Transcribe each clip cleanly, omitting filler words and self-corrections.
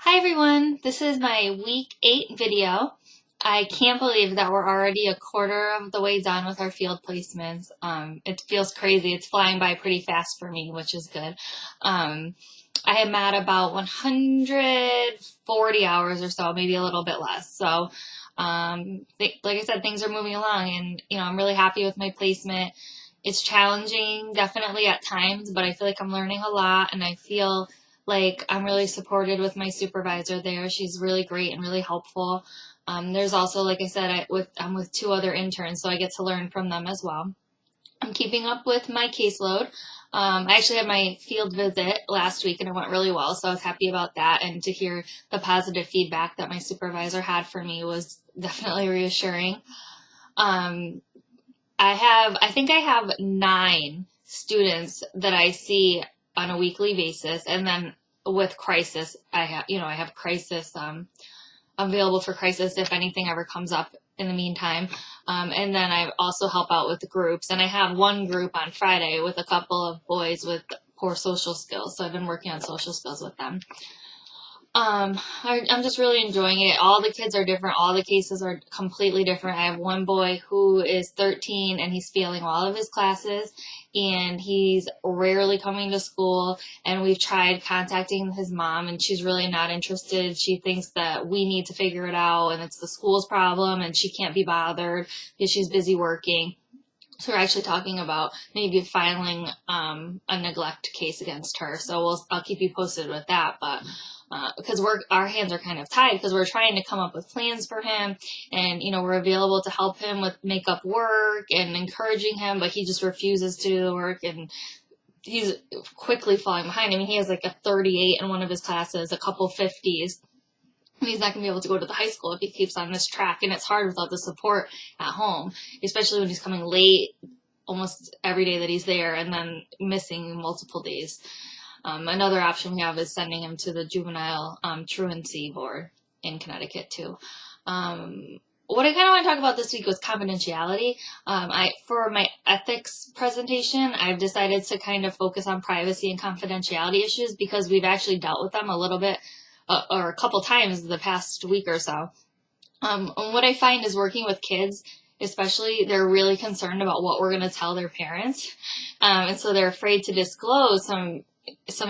Hi everyone, this is my week 8 video. I can't believe that we're already a quarter of the way done with our field placements. It feels crazy. It's flying by pretty fast for me, which is good. I am at about 140 hours or so, maybe a little bit less. So, like I said, things are moving along and, I'm really happy with my placement. It's challenging, definitely at times, but I feel like I'm learning a lot and I feel like I'm really supported with my supervisor there. She's really great and really helpful. There's also, like I said, I'm with 2 other interns, so I get to learn from them as well. I'm keeping up with my caseload. I actually had my field visit last week and it went really well, so I was happy about that. And to hear the positive feedback that my supervisor had for me was definitely reassuring. I think I have 9 students that I see on a weekly basis, and then with crisis, I have crisis available for crisis if anything ever comes up in the meantime. And then I also help out with the groups, and I have one group on Friday with a couple of boys with poor social skills, so I've been working on social skills with them. I'm just really enjoying it. All the kids are different. All the cases are completely different. I have one boy who is 13 and he's failing all of his classes and he's rarely coming to school. And we've tried contacting his mom and she's really not interested. She thinks that we need to figure it out and it's the school's problem and she can't be bothered because she's busy working. So we're actually talking about maybe filing a neglect case against her. So I'll keep you posted with that. But because our hands are kind of tied because we're trying to come up with plans for him, and we're available to help him with makeup work and encouraging him, but he just refuses to do the work and he's quickly falling behind. I mean, he has like a 38 in one of his classes, a couple 50s. And he's not going to be able to go to the high school if he keeps on this track. And it's hard without the support at home, especially when he's coming late almost every day that he's there and then missing multiple days. Another option we have is sending him to the juvenile truancy board in Connecticut too. What I kind of want to talk about this week was confidentiality. For my ethics presentation, I've decided to kind of focus on privacy and confidentiality issues because we've actually dealt with them a little bit or a couple times the past week or so. And what I find is working with kids, especially, they're really concerned about what we're going to tell their parents. And so they're afraid to disclose some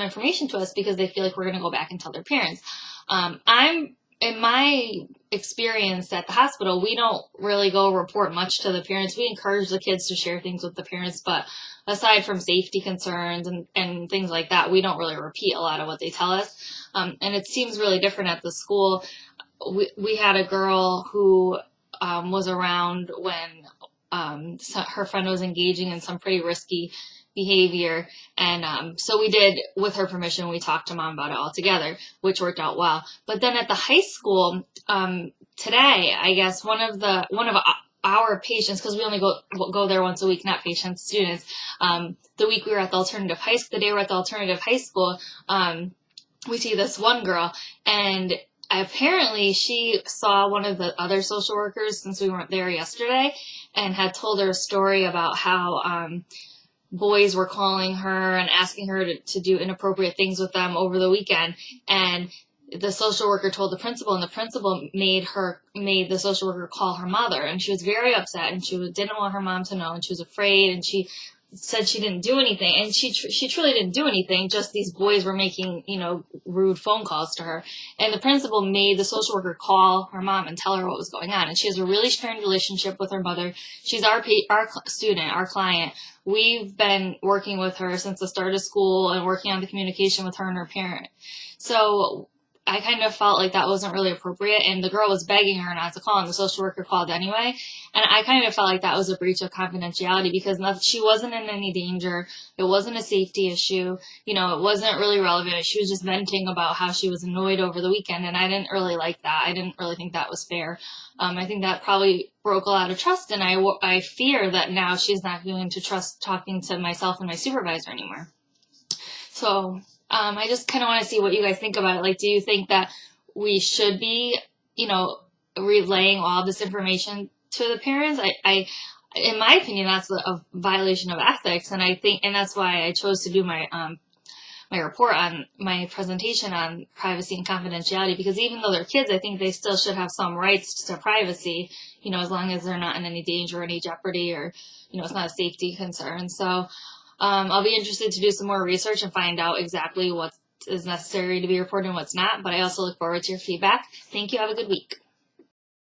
information to us because they feel like we're going to go back and tell their parents. In my experience at the hospital, we don't really go report much to the parents. We encourage the kids to share things with the parents, but aside from safety concerns and things like that, we don't really repeat a lot of what they tell us. And it seems really different at the school. We had a girl who was around when her friend was engaging in some pretty risky behavior. And so we did, with her permission, we talked to mom about it all together, which worked out well. But then at the high school, today, I guess one of our patients, because we only go there once a week, not patients, students, the week we were at the alternative high school, the day we were at the alternative high school, we see this one girl, and apparently she saw one of the other social workers since we weren't there yesterday and had told her a story about how boys were calling her and asking her to do inappropriate things with them over the weekend. And the social worker told the principal, and the principal made the social worker call her mother. And she was very upset, and she didn't want her mom to know, and she was afraid, and she said she didn't do anything. And she truly didn't do anything, just these boys were making, rude phone calls to her. And the principal made the social worker call her mom and tell her what was going on. And she has a really strained relationship with her mother. She's our student, our client. We've been working with her since the start of school and working on the communication with her and her parent. So I kind of felt like that wasn't really appropriate, and the girl was begging her not to call, and the social worker called anyway. And I kind of felt like that was a breach of confidentiality because she wasn't in any danger. It wasn't a safety issue. It wasn't really relevant. She was just venting about how she was annoyed over the weekend, and I didn't really like that. I didn't really think that was fair. I think that probably broke a lot of trust, and I fear that now she's not going to trust talking to myself and my supervisor anymore. So I just kind of want to see what you guys think about it. Like, do you think that we should be, relaying all this information to the parents? In my opinion, that's a violation of ethics, and that's why I chose to do my my report on my presentation on privacy and confidentiality, because even though they're kids, I think they still should have some rights to privacy, as long as they're not in any danger or any jeopardy, or, it's not a safety concern. So I'll be interested to do some more research and find out exactly what is necessary to be reported and what's not, but I also look forward to your feedback. Thank you. Have a good week.